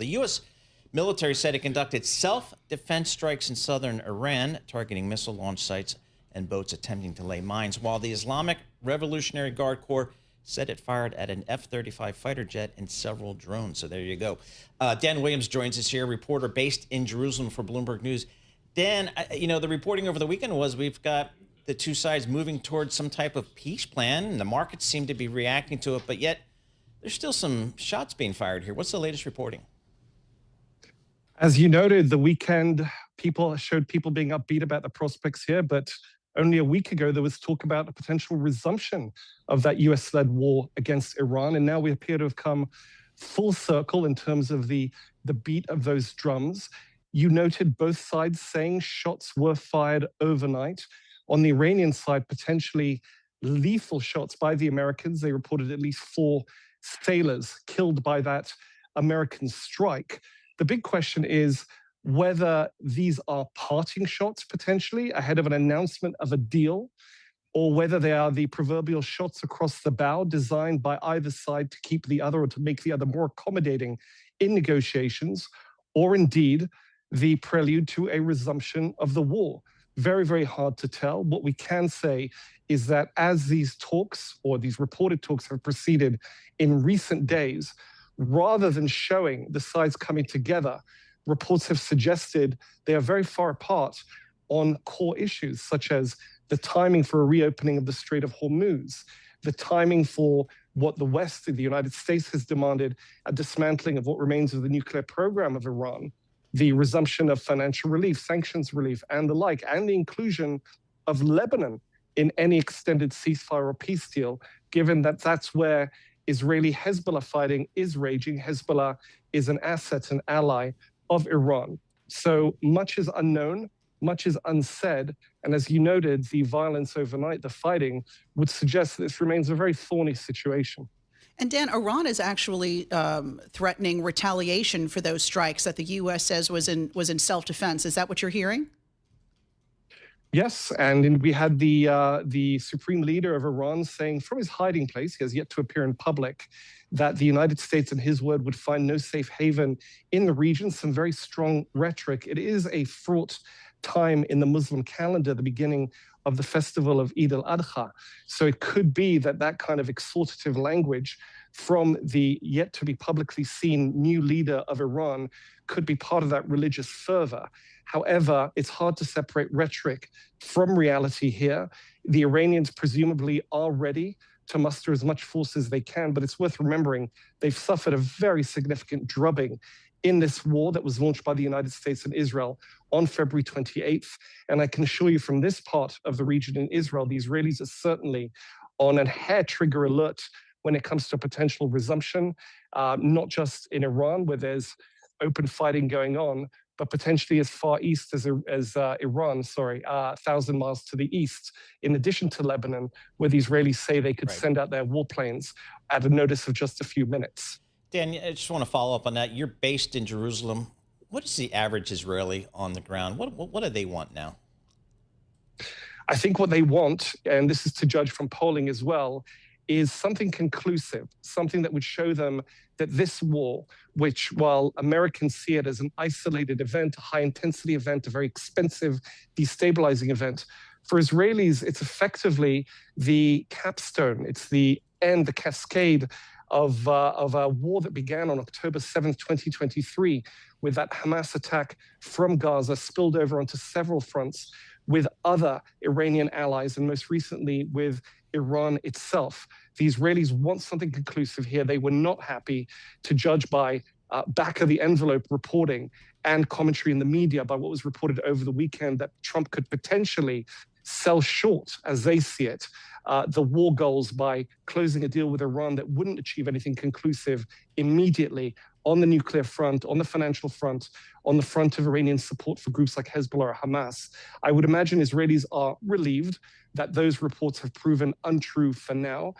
The U.S. military said it conducted self-defense strikes in southern Iran, targeting missile launch sites and boats attempting to lay mines, while the Islamic Revolutionary Guard Corps said it fired at an F-35 fighter jet and several drones. So there you go. Dan Williams joins us here, reporter based in Jerusalem for Bloomberg News. Dan, the reporting over the weekend was we've got the two sides moving towards some type of peace plan, and the markets seem to be reacting to it, but yet there's still some shots being fired here. What's the latest reporting? As you noted, the weekend showed people being upbeat about the prospects here, but only a week ago there was talk about a potential resumption of that US-led war against Iran, and now we appear to have come full circle in terms of the beat of those drums. You noted both sides saying shots were fired overnight. On the Iranian side, potentially lethal shots by the Americans. They reported at least 4 sailors killed by that American strike. The big question is whether these are parting shots potentially ahead of an announcement of a deal, or whether they are the proverbial shots across the bow designed by either side to keep the other or to make the other more accommodating in negotiations, or indeed the prelude to a resumption of the war. Very, very hard to tell. What we can say is that as these talks or these reported talks have proceeded in recent days, rather than showing the sides coming together, reports have suggested they are very far apart on core issues, such as the timing for a reopening of the Strait of Hormuz, the timing for what the West, the United States, has demanded, a dismantling of what remains of the nuclear program of Iran, the resumption of financial relief, sanctions relief, and the like, and the inclusion of Lebanon in any extended ceasefire or peace deal, given that that's where Israeli Hezbollah fighting is raging. Hezbollah is an asset, an ally of Iran. So much is unknown, much is unsaid. And as you noted, the violence overnight, the fighting, would suggest that this remains a very thorny situation. And Dan, Iran is actually threatening retaliation for those strikes that the U.S. says was in self-defense. Is that what you're hearing? Yes, and we had the supreme leader of Iran saying from his hiding place, he has yet to appear in public, that the United States, in his word, would find no safe haven in the region. Some very strong rhetoric. It is a fraught time in the Muslim calendar, the beginning of the festival of Eid al-Adha. So it could be that that kind of exhortative language from the yet to be publicly seen new leader of Iran could be part of that religious fervor. However, it's hard to separate rhetoric from reality here. The Iranians presumably are ready to muster as much force as they can, but it's worth remembering they've suffered a very significant drubbing in this war that was launched by the United States and Israel on February 28th. And I can assure you from this part of the region in Israel, the Israelis are certainly on a hair trigger alert when it comes to potential resumption, not just in Iran, where there's open fighting going on, but potentially as far east as Iran, 1,000 miles to the east, in addition to Lebanon, where the Israelis say they could send out their warplanes at a notice of just a few minutes. Dan, I just want to follow up on that. You're based in Jerusalem. What is the average Israeli on the ground? What do they want now? I think what they want, and this is to judge from polling as well, is something conclusive, something that would show them that this war, which while Americans see it as an isolated event, a high-intensity event, a very expensive, destabilizing event, for Israelis, it's effectively the capstone. It's the end, the cascade of a war that began on October 7th, 2023, with that Hamas attack from Gaza spilled over onto several fronts with other Iranian allies, and most recently with Iran itself. The Israelis want something conclusive here. They were not happy to judge by back-of-the-envelope reporting and commentary in the media by what was reported over the weekend that Trump could potentially sell short, as they see it, the war goals by closing a deal with Iran that wouldn't achieve anything conclusive immediately on the nuclear front, on the financial front, on the front of Iranian support for groups like Hezbollah or Hamas. I would imagine Israelis are relieved that those reports have proven untrue for now.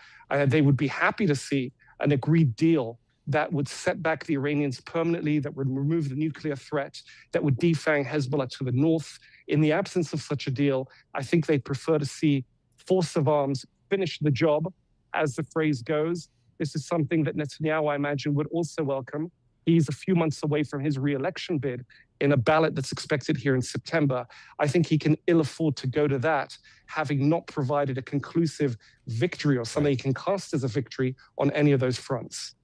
They would be happy to see an agreed deal that would set back the Iranians permanently, that would remove the nuclear threat, that would defang Hezbollah to the north. In the absence of such a deal, I think they'd prefer to see force of arms finish the job, as the phrase goes. This is something that Netanyahu, I imagine, would also welcome. He's a few months away from his re-election bid in a ballot that's expected here in September. I think he can ill afford to go to that, having not provided a conclusive victory or something he can cast as a victory on any of those fronts.